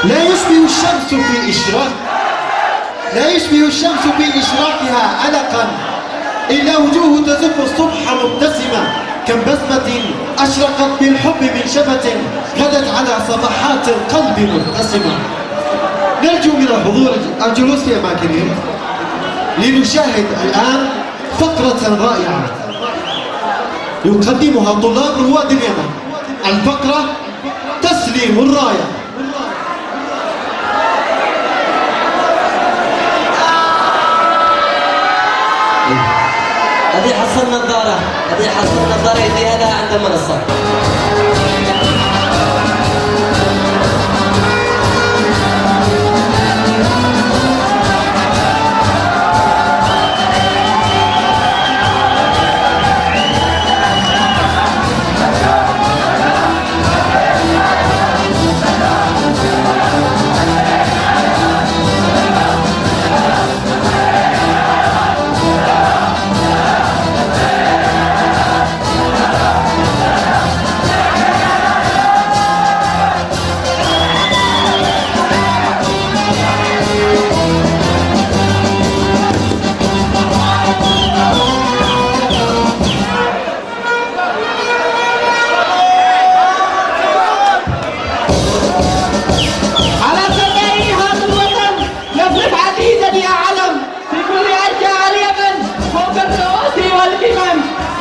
لا يشبه الشمس في إشراق لا يشبه الشمس في إشراقها علقا، إلا وجوه تزف الصبح مبتسمة كبسمة أشرقت بالحب من شفة غدت على صفحات القلب مبتسمة. نرجو من الحضور الجلوس في أماكنهم لنشاهد الآن فقرة رائعة يقدمها طلاب رواد اليمن. الفقرة تسليم الراية. هذه حصل نظارة يديها لها عند المنصة.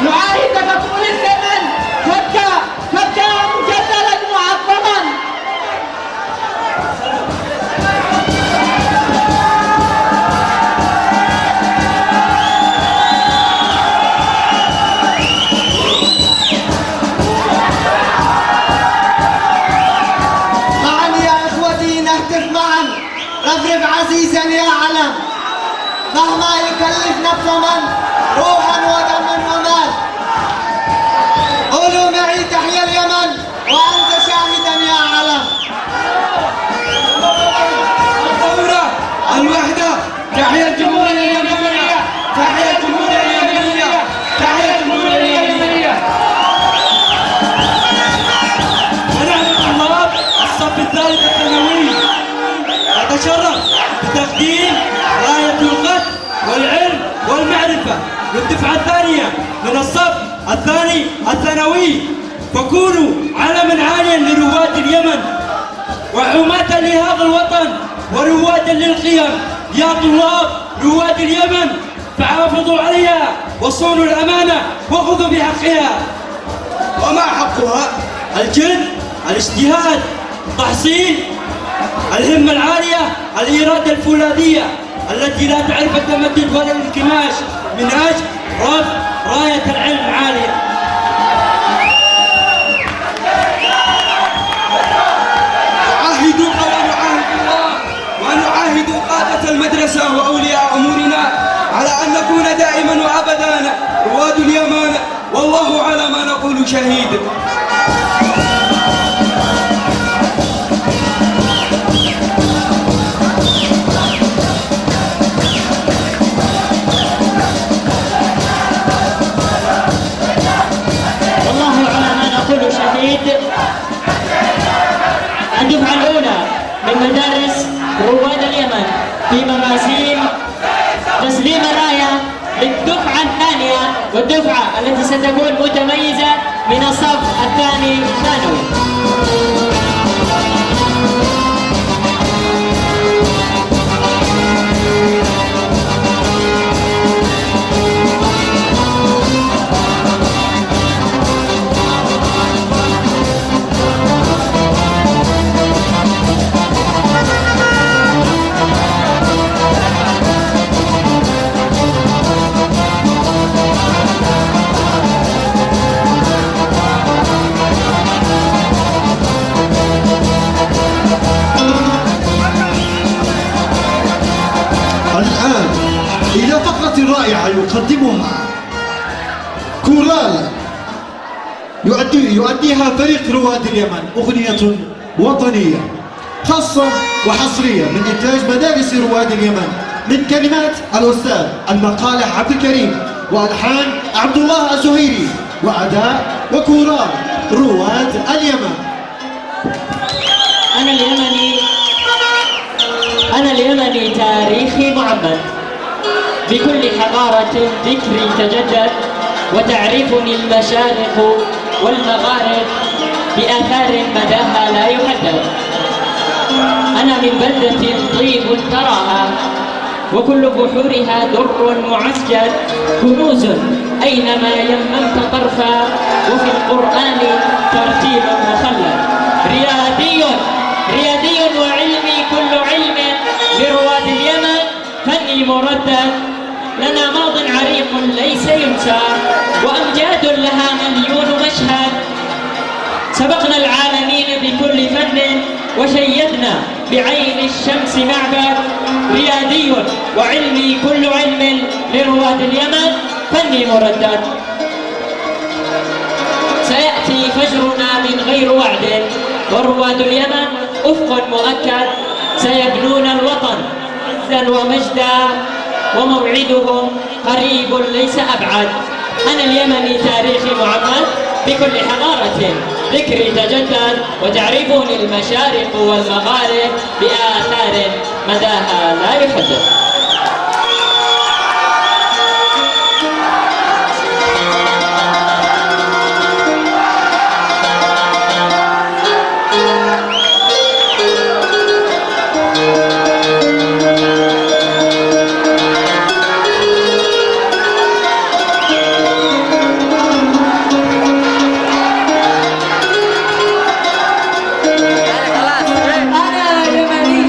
نعاهد كطول الزمن تبكى مجللا معظما. معا يا اخوتي نهتف معا، رفرف عزيزا يا علم، مهما يكلف نفس من روحا ودما ومال. قولوا معي تحيا اليمن وأنت شاهدا يا علم. الثورة الوحدة، تحيا الجمهورية اليمنية، تحيا الجمهورية اليمنية، تحيا الجمهورية اليمنية. ونحن طلاب الصف الثالث الثانوي نتشرف بتقديم راية القدر والعلم والمعرفة للدفعة الثانية من الصف الثاني الثانوي، فكونوا علما عاليا لرواد اليمن وحماة لهذا الوطن وروادا للقيم. يا طلاب رواد اليمن فحافظوا عليها وصونوا الأمانة وخذوا بحقها. وما حقها؟ الجد، الاجتهاد، التحصيل، الهمة العالية، الإرادة الفولاذية التي لا تعرف التمدد ولا الانكماش من أجل رفع راية العلم عالية. نعاهد الله ونعاهد قادة المدرسة وأولياء أمورنا على أن نكون دائما وأبدا رواد اليمن، والله على ما نقول شهيد. الدفعة الأولى من مدارس رواد اليمن في مراسيم تسليم الراية للدفعة الثانية والدفعة التي ستكون متميزة من الصف الثاني ثانوي. الآن إلى فقرة رائعة يقدمها كورال يؤديها فريق رواد اليمن، أغنية وطنية خاصة وحصرية من إنتاج مدارس رواد اليمن، من كلمات الأستاذ المقالح عبد الكريم وألحان عبد الله الزهيري وأداء وكورال رواد اليمن. أنا اليمني محمد. بكل حضارة ذكري تجدد، وتعرفني المشارق والمغارب بآثار مداها لا يحدد. أنا من بلدة طيب تراها، وكل بحورها در معسجد، كنوز أينما يممت طرفا، وفي القرآن ترتيب مخلد. ريادي وعلمي كل علم، لرواد اليمن فني مردد. لنا ماض عريق ليس ينسى، وأمجاد لها مليون مشهد. سبقنا العالمين بكل فن، وشيدنا بعين الشمس معبد. ريادي وعلمي كل علم، لرواد اليمن فني مردد. سيأتي فجرنا من غير وعد، ورواد اليمن أفق مؤكد. سيبنون الوطن عزا ومجدا، وموعدهم قريب ليس أبعد. أنا اليمني تاريخي معمد، بكل حضارة ذكري تجدد، وتعرفني المشارق والمغارب بآثار مداها لا يحدد. أنا يمني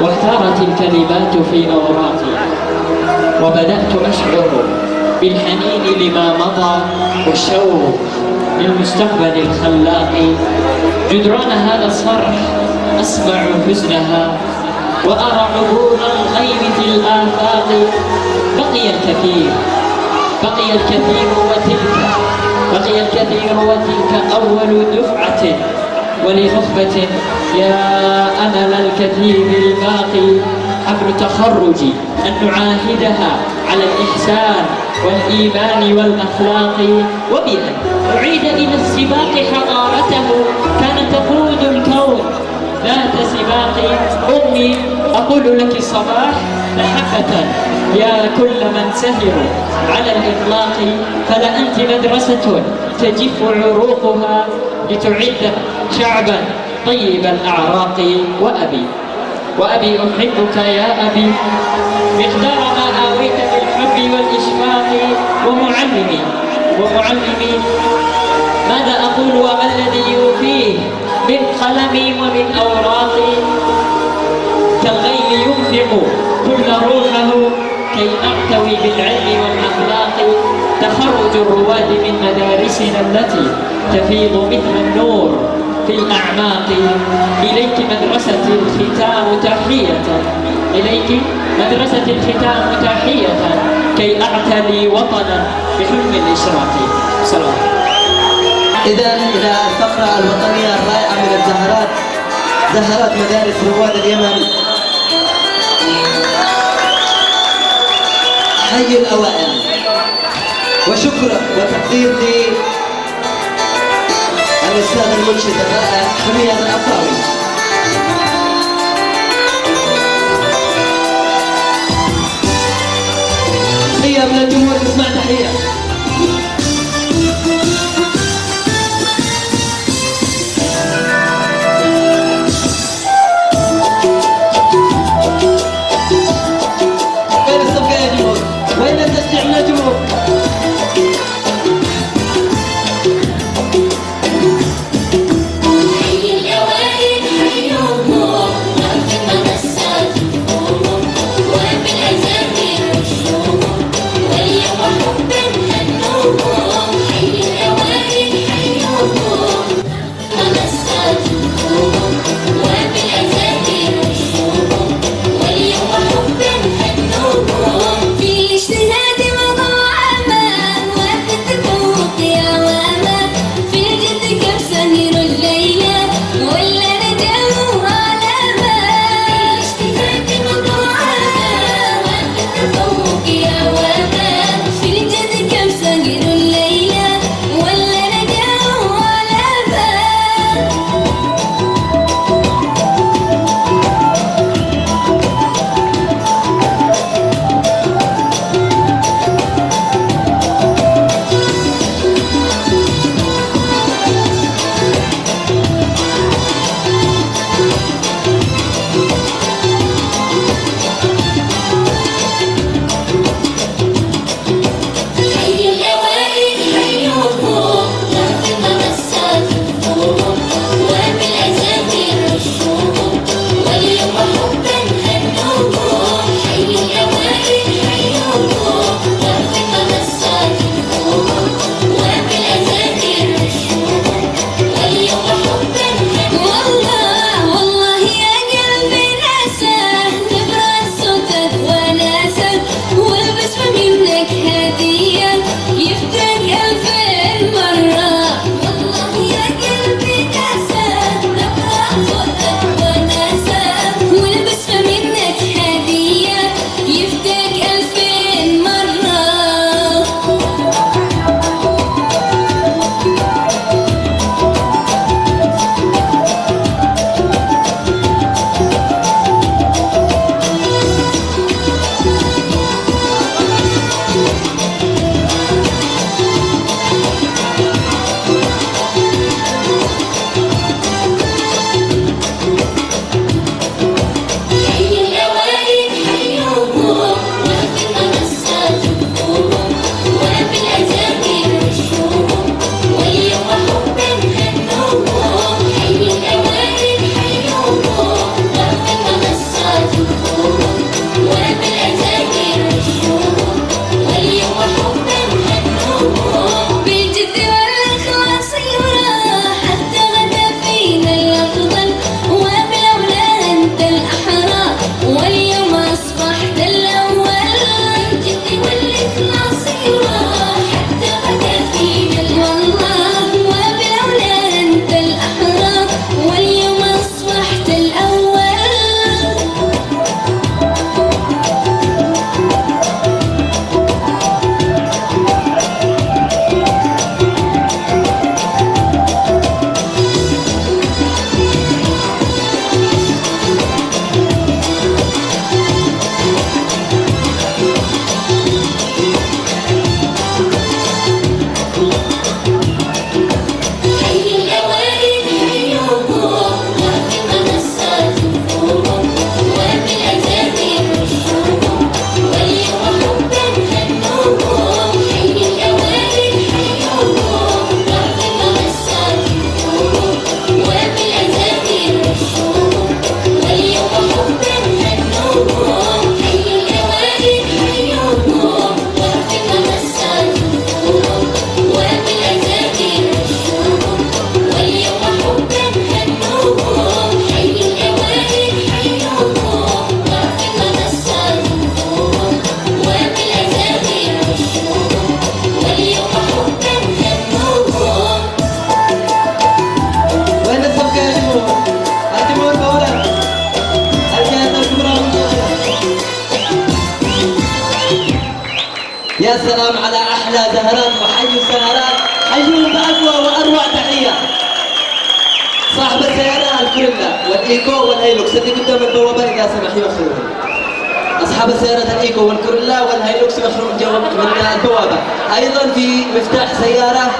واختارت الكلمات في أوراقي، وبدأت أشعر بالحنين لما مضى والشوق للمستقبل الخلاق. جدران هذا الصرح أسمع حزنها وأرى عبور الغيم في الآفاق. بقي الكثير وتلك أول دفعة ولنخبة يا أمل الكثير الباقي. حفل تخرجي أن نعاهدها على الإحسان والإيمان والأخلاق، وبأن أعيد إلى السباق حضارته كانت تقود الكون ذات سباق. أمي أقول لك الصباح محبة يا كل من سهر على الإطلاق، فلأنت مدرسة تجف عروقها لتعد شعبا طيب الأعراق. وأبي أحبك يا أبي مقدار ما آويت بالحب والإشفاق. ومعلمي ماذا أقول وما الذي يوفيه من قلمي ومن أوراقي. كالغيم ينفق كل روحه كي أعتوي بالعلم والأخلاق. تخرج الرواد من مدارسنا التي تفيض مثل النور في الأعماق. إليك مدرسة الختام تحية كي أعتلي وطنا بحلم الإشراق. سلام. إذا إلى الفقرة الوطنية الرائعة من الزهرات، زهرات مدارس رواد اليمن. حي الأوائل. وشكر وتقدير للأستاذ المنشد الرائع حميد العطاوي. تحية من الجمهور، نسمع تحية. وين الصفقة يا جمهور؟ وين التشجيع من الجمهور؟ واليوم حب الإيكو والهيلوكس اللي قدام البوابة إذا سمح يؤخرون. أصحاب السيارات الإيكو والكوريلا والهيلوكس يؤخرون من البوابة. أيضا في مفتاح سيارة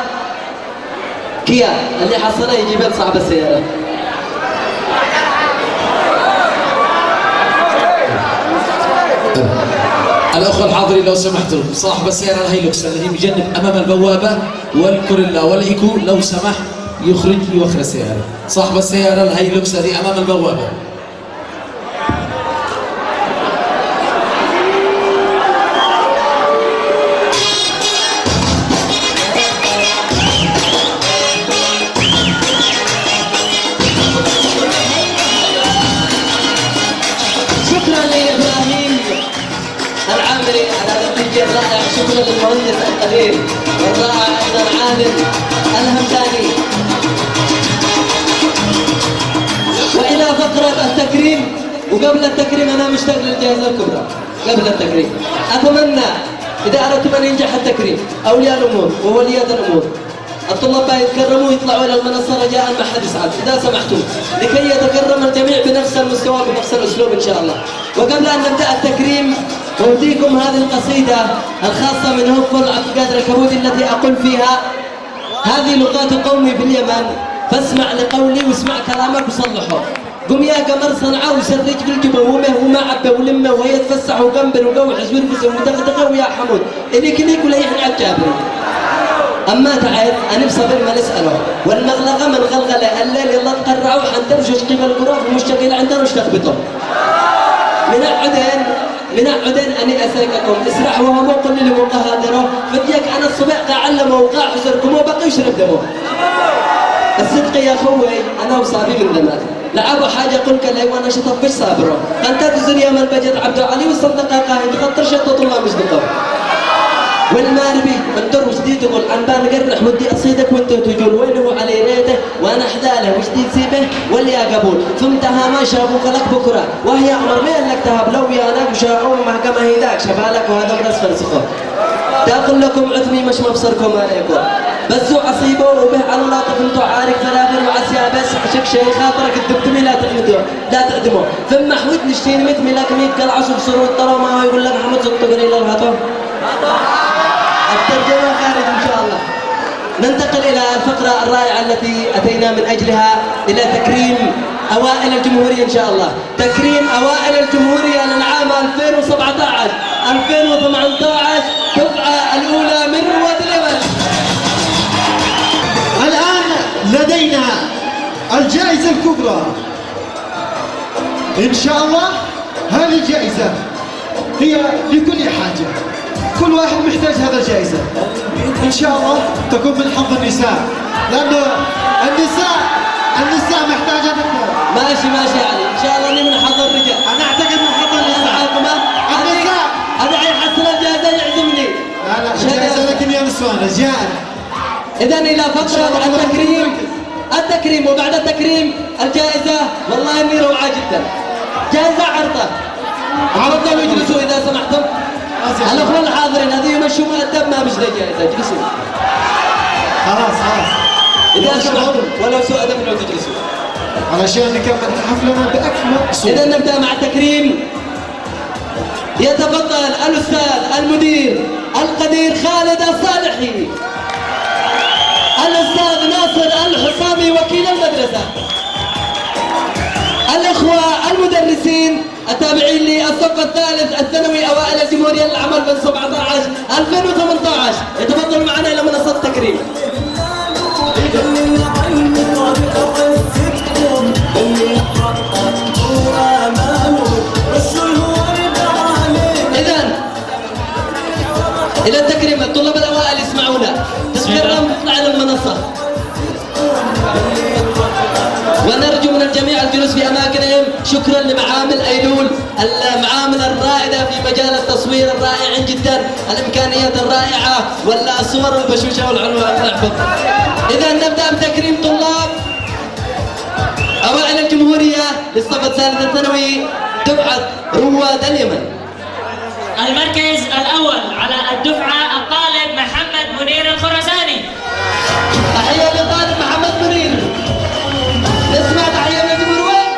كيا اللي حصله يجيب صاحب السيارة. الأخوة الحاضرين لو سمحتوا، صاحب السيارة الهيلوكس الذي مجنب أمام البوابة والكوريلا والإيكو لو سمح يوخر السيارة. صاحب السيارة الهيلوكس الذي أمام البوابة. الرائع، شكرا للمهندس القدير والرائع ايضا عادل الهمداني. والى فقره التكريم. وقبل التكريم انا مشتاق للجائزه الكبرى. قبل التكريم اتمنى اذا اردتم ان ينجح التكريم اولياء الامور ووليات الامور الطلاب يتكرموا يطلعوا الى المنصه رجاء ما حد يسعد اذا سمحتم لكي يتكرم الجميع بنفس المستوى بنفس الاسلوب ان شاء الله. وقبل ان نبدا التكريم أهديكم هذه القصيدة الخاصة من هوفل عبد القادر الكبودي التي أقول فيها: هذه لغات قومي في اليمن فاسمع لقولي واسمع كلامك وصلحه. قم يا قمر صنعاء وسرج بالجبومه وما عبه ولمه وهي تفسح وقنبر وقوحز ويرفس ودغدغه ويا حمود إليك ليك ولا يحن عالجابري. أما تعال أنا بصبر ما نسأله والمغلقة من غلغلة الليل يلا تقرعوا حنترجش قبل القراف ومشتغل عندنا وش تخبطهم من عدن أني أسرقكم اسرح وهم قل لي مقهادره فديك أنا الصبح قاعلمه وقاع حسركم وبقي يشرب دمه. الصدق يا خوي أنا وصابي من دمك لعبوا حاجة قلك لي وأنا شطفش صابره أنت تزن يا من بجد عبد علي والصندقة قاهد خطر شطط الله مصدقه والماربي من در وجديد يقول أنبان قرح ودي أصيدك وانت تجول وين هو علي ريته وأنا أحداله وجديد سيبه واللي قبول ثم تهاما شابوك لك بكرة وهي أمر مين لك تهاب لو يانك وشاقوم محكمة هيداك شبالك وهذا من أسفل سخور تقول لكم عثمي مش مبصركم عليكم بسوا عصيبه وبه على الله طفلتوا عارك فلاخر وعسيا بس حشك شيء خاطرك الدبتمي لا تقدمه ثم حويت نشتين مثمي لك ميت قلعص بصروا الطرى ما يقول لك محمد زطقني للهطو الترجمة خارج إن شاء الله. ننتقل إلى الفقرة الرائعة التي أتينا من أجلها إلى تكريم أوائل الجمهورية إن شاء الله. تكريم أوائل الجمهورية للعام 2017 2018 دفعة الأولى من رواد اليمن. الآن لدينا الجائزة الكبرى إن شاء الله. هذه الجائزة هي لكل حاجة، كل واحد محتاج هذا الجائزة إن شاء الله تكون من حظ النساء، لأنه النساء محتاجة أكثر. ماشي يعني إن شاء الله إني من حظ الرجال. أنا أعتقد من حظ النساء. النساء هذا حيحصل الجائزة يعزمني. لا الجائزة لكن يا نسوان رجال. إذا إلى فقرة التكريم وبعد التكريم الجائزة والله إني روعة جدا. جائزة عرضة ويجلسوا إذا سمحتم. الأخوة الحاضرين هذه يمشوا مؤدب ما مش جائزة اجلسوا. خلاص إذا سمحتم ولو سوء أدب لو تجلسوا علشان نكمل حفلنا بأكمل صورة. إذا نبدأ مع التكريم. يتفضل الأستاذ المدير القدير خالد الصالحي، الأستاذ ناصر الحصامي وكيل المدرسة، الإخوة المدرسين التابعين للصف الثالث الثانوي أوائل الجمهورية للعام 2017 2018 يتفضلوا معنا إلى منصة التكريم. إذن إلى التكريم الطلاب الأوائل يسمعونا تتكرم نطلع على المنصة ونرجو من الجميع الجلوس في أماكنهم. شكرا لمعامل أيلول المعامل الرائدة في مجال التصوير الرائع جدا، الإمكانيات الرائعة والصور البشوشة والعنوان. إذا نبدأ بتكريم طلاب أوائل الجمهورية للصف الثالث الثانوي دفعة رواد اليمن. المركز الأول على الدفعة الطالب محمد منير الخراساني. تحية للطالب محمد منير. نسمع تحية من الجمهور وين؟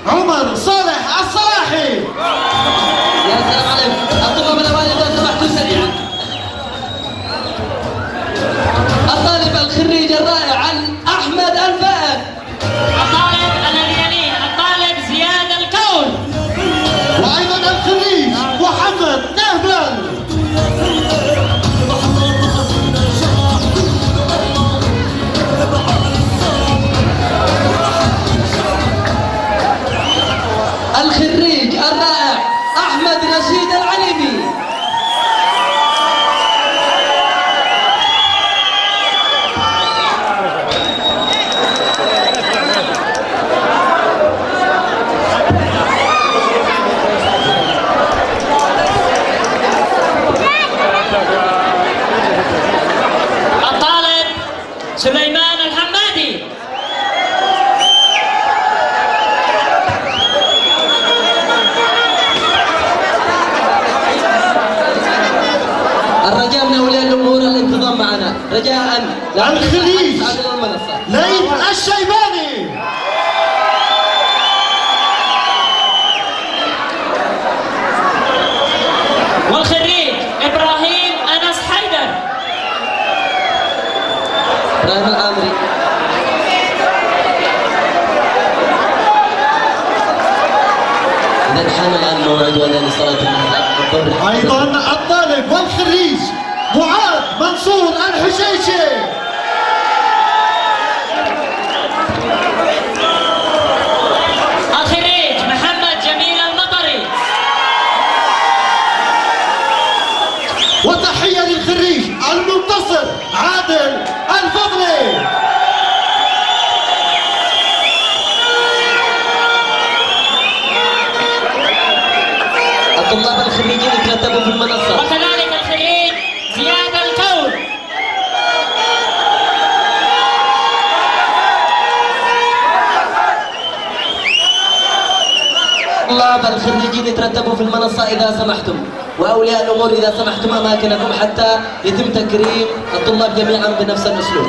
عمر صالح الصلاحي. يا سلام عليك. الطلاب الأوائل إذا سمحتوا سريعا. الطالب الخريج الرائع أحمد الفائق. الطالب الذي يليه الطالب زياد الكون. وأيضا الخريج محمد نهبل. الخريج الرائع أحمد رشيد العليمي. الطالب سليمان الحمادي. الرجاء من أولياء الأمور الانتظام معنا رجاء. لا الخليج. تعالوا المنصة. ليث الشيباني. والخريج إبراهيم أنس حيدر. إبراهيم العامري. إذا حان الآن موعد وأذان صلاة الظهر. أيضا الطالب والخريج معاذ منصور الحشيشي. الخريج محمد جميل المطري. وتحية للخريج المنتصر عادل الفضلي. الطلاب الخريجين يترتبوا في المنصة. وكذلك الخريج زياد الكون. الطلاب الخريجين يترتبوا في المنصة إذا سمحتم، وأولياء الأمور إذا سمحتم أماكنكم حتى يتم تكريم الطلاب جميعا بنفس الأسلوب.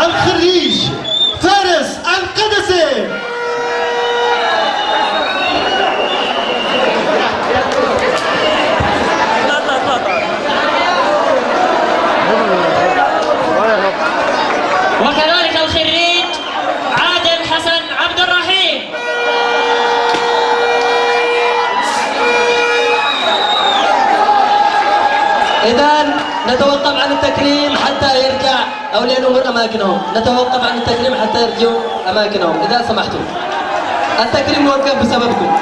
الخريج فارس القدسي. وكذلك الخريج عادل حسن عبد الرحيم. إذا نتوقف عن التكريم حتى يرجع أولياء الأمور أماكنهم. نتوقف عن التكريم حتى يرجعوا أماكنهم إذا سمحتم. التكريم موقف بسببكم.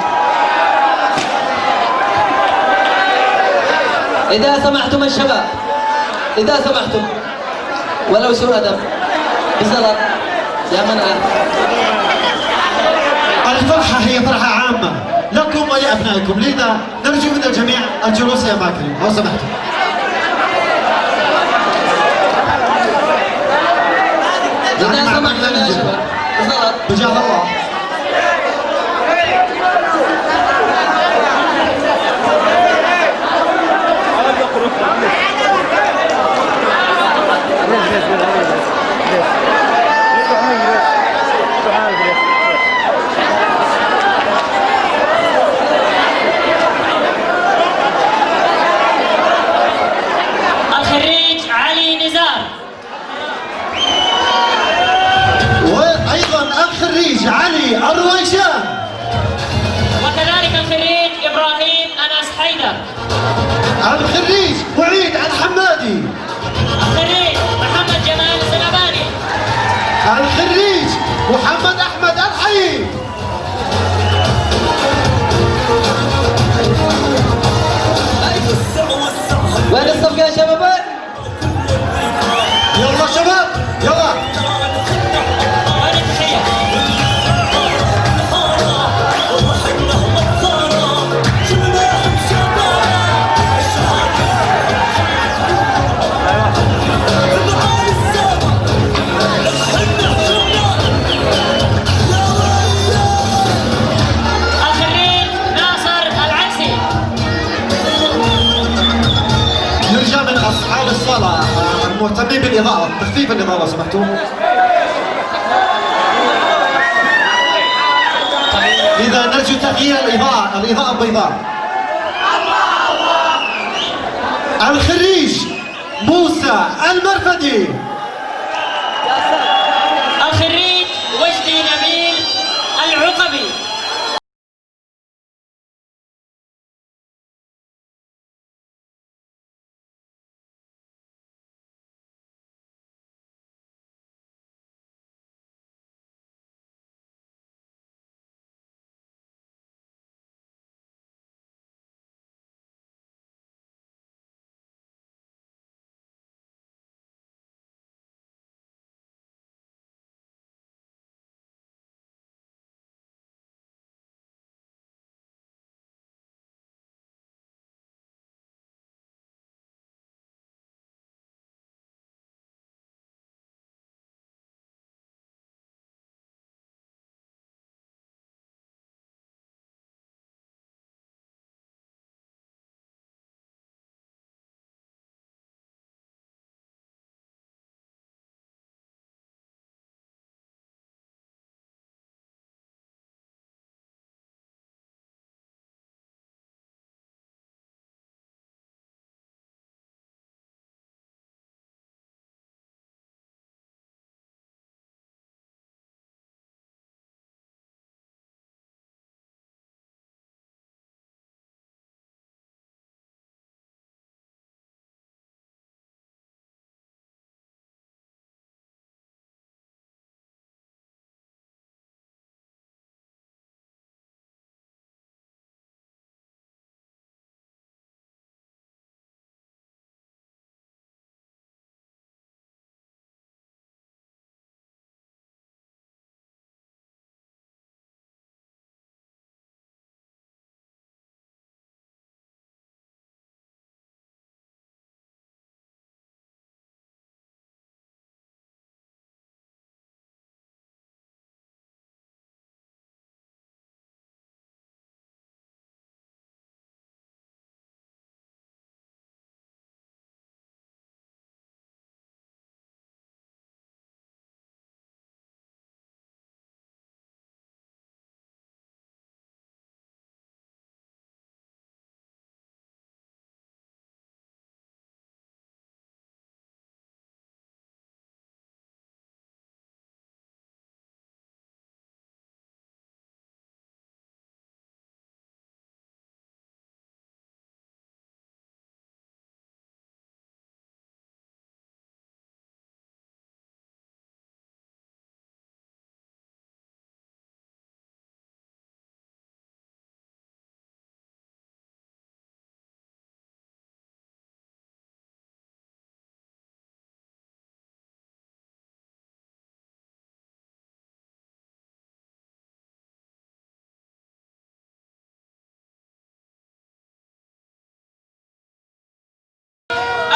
إذا سمحتم الشباب، إذا سمحتم ولو سوء أدب بزلط يا من الفرحة هي فرحة عامة لكم ولأبنائكم، لذا نرجو من الجميع الجلوس في أماكنهم لو سمحتم. إذا سمحتم يا شباب بزلط بجاه الله. الخريج علي نزار. وأيضا الخريج علي الرويشان. وكذلك الخريج إبراهيم أنس حيدر. الخريج معيد الحمادي. الخريج محمد جمال السلباني. الخريج محمد أحمد الحي. وين الصفقة يا شباب؟ يلا شباب يلا. وين التحية؟ الإطالة، مهتمين بالإضاءة، تخفيف الإضاءة لو سمحتوا. إذا نرجو تغيير الإضاءة بيضاء. الخريج موسى المرفدي. الخريج وجدي نبيل العقبي.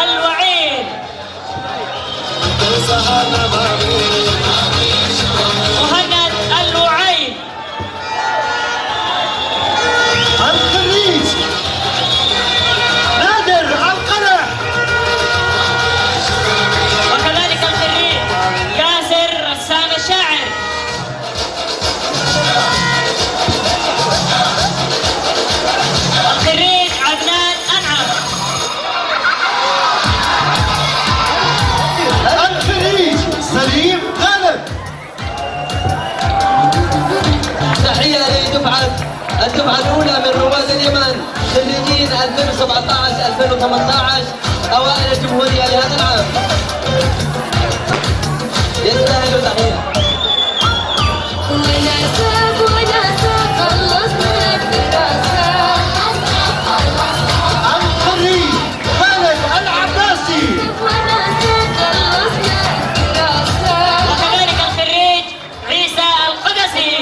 الوعيد. مهند الوعيد. الخريج نادر القرع. وكذلك الخريج ياسر رسام الشاعر. الخريج عدنان أنعم. الخريج سليم غالب. تحية الدفعة الأولى من رواد اليمن خريجين 2017-2018 أوائل الجمهورية لهذا العام. يستاهلوا تحية. الخريج خالد العباسي. وكذلك الخريج عيسى القدسي.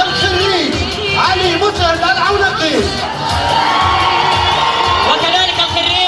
الخريج علي مسعد العونقي. وكذلك الخريج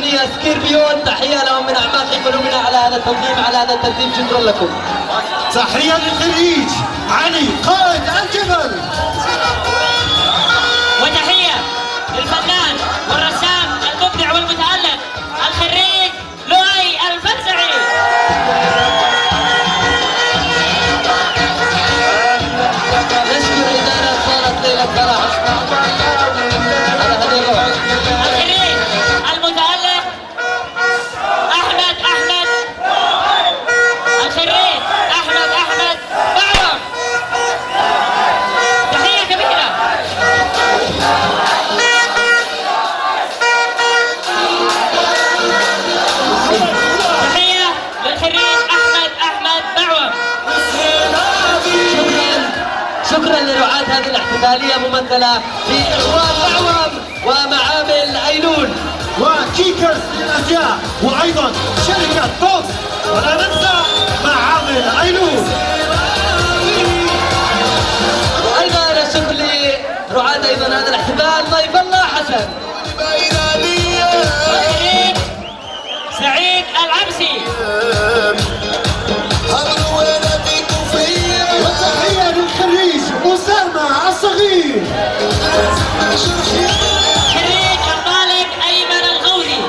أبنية سكيربيون، تحية لهم من أعماق قلوبنا على هذا التنظيم، على هذا الترتيب، شكرا لكم. تحية للخريج علي قائد الجبل. وتحية للفنان والرسام المبدع والمتألق الخريج لؤي الفزعي. نشكر إدارة صالة ليلة فرح على هذه الروح. الخريج المتألق أحمد الخريج أحمد بعرم. تحية كبيرة. تحية للخريج أحمد بعوم. شكرا لرعاة هذه الاحتفالية ممثلة في إخوان بعوم ومعامل أيلول. وكيكرز للأزياء، وأيضا شركة توكس، ولا ننسى معامل أيلول. وأيضا الشكر لرعاة أيضا هذا الاحتفال ضيف الله حسن. الخريج سعيد العبسي. وتحية للخريج أسامة الصغير. خريج الطالب أيمن الغوثي.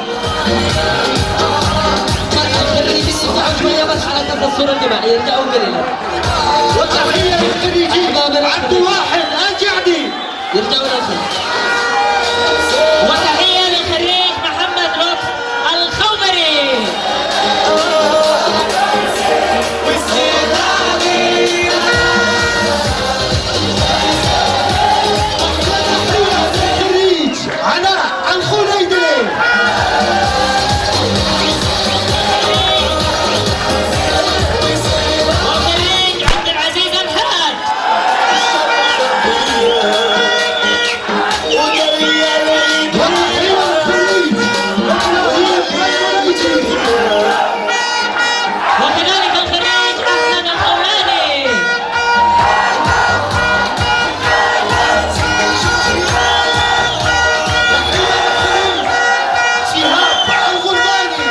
الخريجين يرجعوا شوية بس على كثرة الصورة الجماعية، يرجعوا قليلا. وتحية للخريجين عبد الواحد الجعدي. يرجعوا للخلف. وتحية للخريج محمد لطف الخوبري. الخريج علاء الخليدي. والخريج عبد العزيز الحاج. وكذلك الخريج أحمد الخولاني. شهاب الغرباني.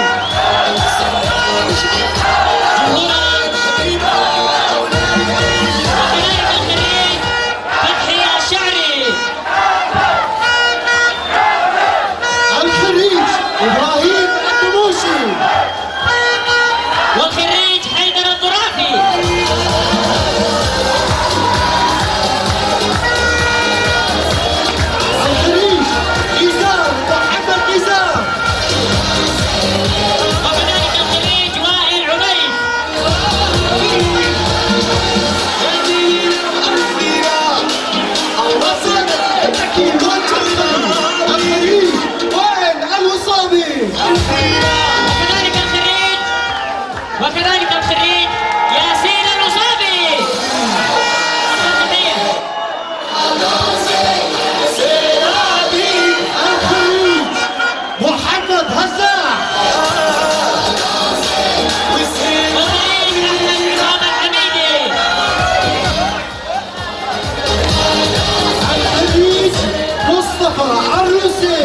وكذلك الخريج فتحي الشعري. الخريج إبراهيم النموشي. والخريج حيدر الضرافي. الخريج نزار محمد نزار. وكذلك الخريج وائل عبيد. الخريج وائل الوصابي. وكذلك الخريج ياسين الوصابي. الخريج محمد هزاع. والخريج أحمد عصام الحميدي. الخريج مصطفى الروسي.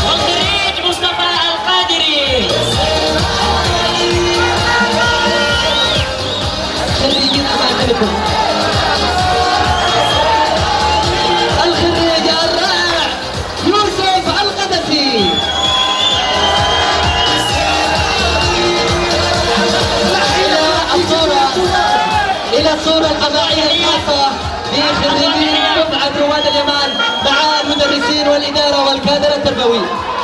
والخريج مصطفى القادري. خريجين أماكنكم. الخريج الرائع يوسف القدسي. إلى الصورة القضائية الخاصة بخريجين دفعة رواد اليمن مع المدرسين والإدارة والكادر التربوي.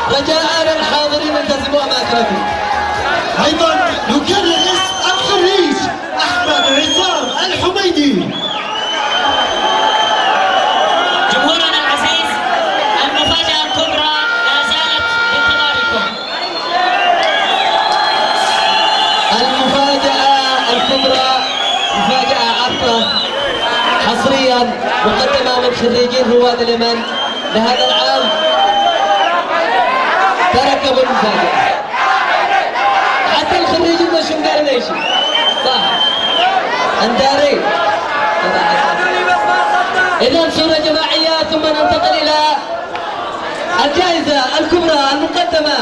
رجاء الحاضرين التزموا أماكنكم. أيضا نكرر اسم الخريج أحمد عصام الحميدي. جمهورنا العزيز، المفاجأة الكبرى لا زالت بانتظاركم. المفاجأة الكبرى مفاجأة عطرة حصريا مقدمة من خريجين رواد اليمن لهذا العام. تركبوا المفاجأة. حتى الخريجين مش مدارين شيء. صح. انداري. إذا صورة جماعية ثم ننتقل إلى الجائزة. الجائزة الكبرى المقدمة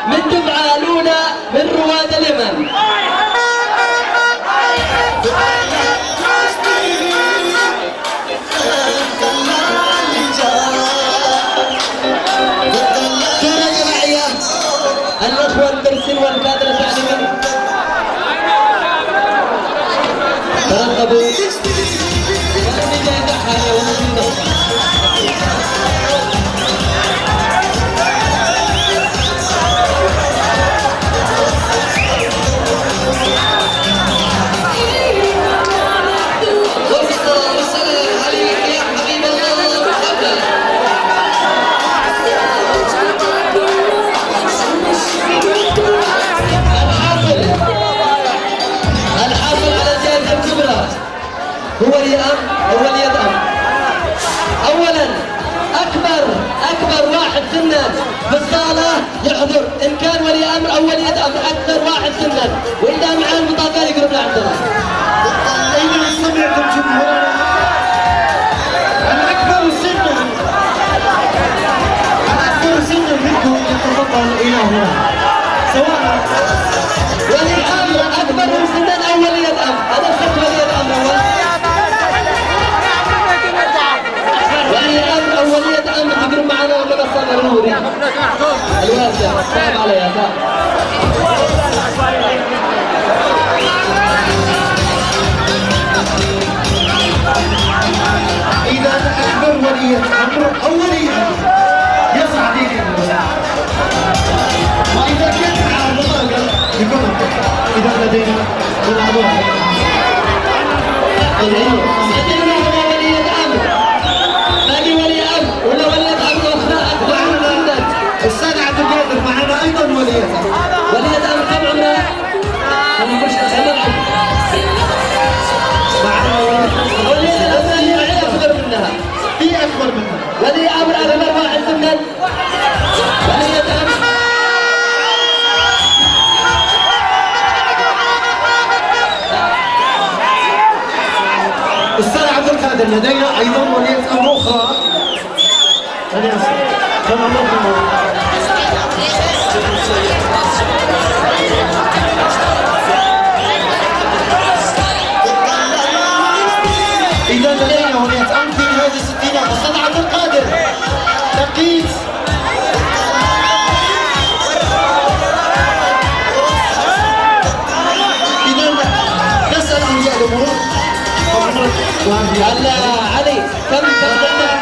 من الدفعة الأولى من رواد اليمن. صورة جماعية الأخوة المدرسين والكادر التعليمي ترقبوا وهذه جائزة حالية وموجودة. الحاصل على الجائزة الكبرى هو ولي أمر. أولا أكبر واحد سنا في الصالة يحضر، إن كان ولي أمر أو ولي أمر أكثر واحد سنا، وإذا معاه البطاقة يقرب لعندنا. أين سمعتم جمهورنا؟ الأكبر سنا منكم يتفضل إلى هنا، سواء ولي أمر أكبر سنا أو ولي الأمر. أنا اخترت ولي الأمر أول. ولي أمر أو ولية أمر تقرب معنا والمنصة النوري. الوالدة صعب عليها صعب. إذا أكبر ولي أمر أو ولي أمر يسعى دين وإذا كان على البطاقة يكون إذا لدينا الموضوع عندنا ولية أمر، باقي ولي أمر ولا ولية أمر أخرى أكبر من السنة عبد القادر معنا أيضا ولي أمر. ولية أمر كم عمرها؟ أنا مش أسمع. معنا ولية الأمر اللي معي أكبر منها. في أكبر منها. ولي أمر أكبر واحد سنا. ولية أمر السنة عبد القادر لدينا أيضا ولية أمر أخرى. كما نظن إذا لدينا ولية أمر في هذه الستينات. السنة عبد القادر تقيس إذا نسأل أولياء الأمور. هلا علي كم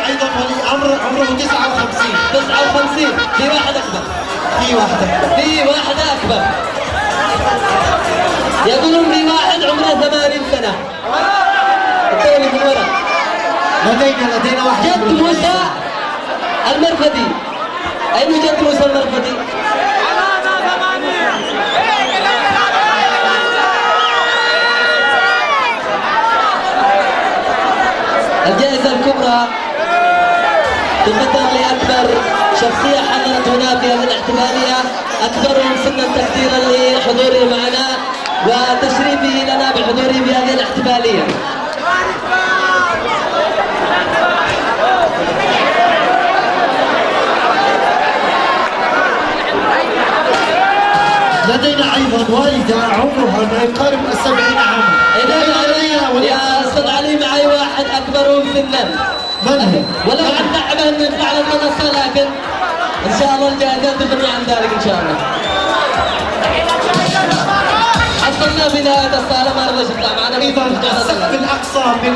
أيضا ولي أمر عمره 59. 59. في واحد أكبر. في واحدة. في واحدة أكبر. يقولون في واحد عمره 80 سنة. الدولة من ورا. لدينا واحد جد موسى المرفدي. أين جد موسى المرفدي؟ الجائزة الكبرى تقدم لأكبر شخصية حضرت هنا في هذه الاحتفالية، أكبرهم سنا تقديرا لحضوره معنا وتشريفه لنا بحضوره في هذه الاحتفالية. لدينا أيضا والدة عمرها ما يقارب 70 عاما. إذا يا أستاذ علي معي واحد أكبرهم سنا. من هي؟ ولو عن تعبه انه يطلع على المنصة، لكن ان شاء الله الجائزات تغني عن ذلك ان شاء الله. حصلنا في نهاية الصالة ما رضاش يطلع معنا. أيضا السقف الأقصى من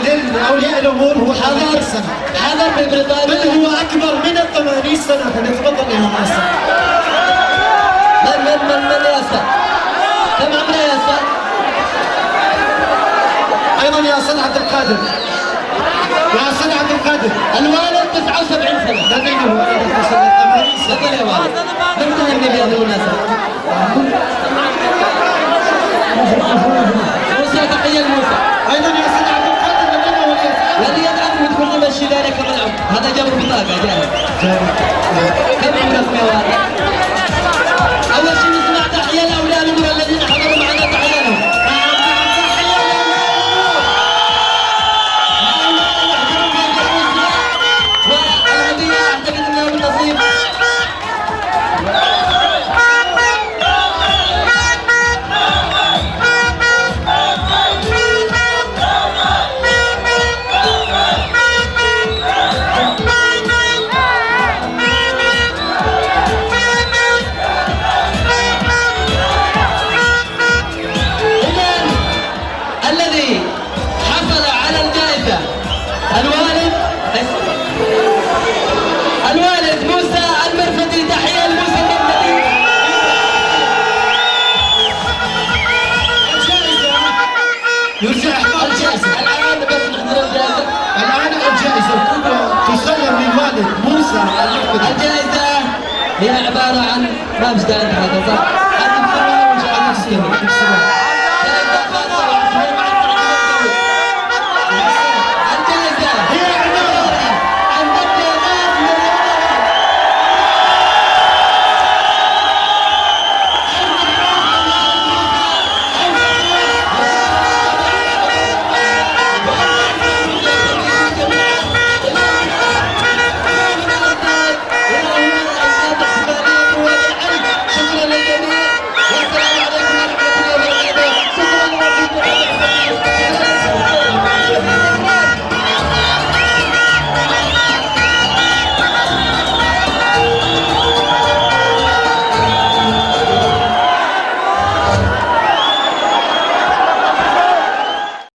أولياء الأمور هو 80 سنة. حضر في بريطانيا. من هو أكبر من 80 سنة؟ فليتفضل إلى المنصة. من يا أستاذ؟ كم عمره يا أستاذ؟ أيضا يا أستاذ عبد القادر. يا أستاذ عبد القادر. الوالد 79 سنة. لدينا الوالد 80 سنة. تفضل يا والد. من تهني بهذه المناسبة؟ موسى، تحية لموسى. أيضا يا أستاذ عبد القادر لدينا ولي الأمر تكون مشي ذلك كم العمر؟ هذا جاب بطاقة جاهز. كم عمرك يا والد؟ أول شيء نسمع تحية لأولياء الأمور الذين حضروا معنا، تحية لهم. والهدية أعتقد أنها من نصيب مساعدة موسى المخبز. الجائزة هي عبارة عن ما بس عند هذا صح؟ أنا بصراحة مش عارف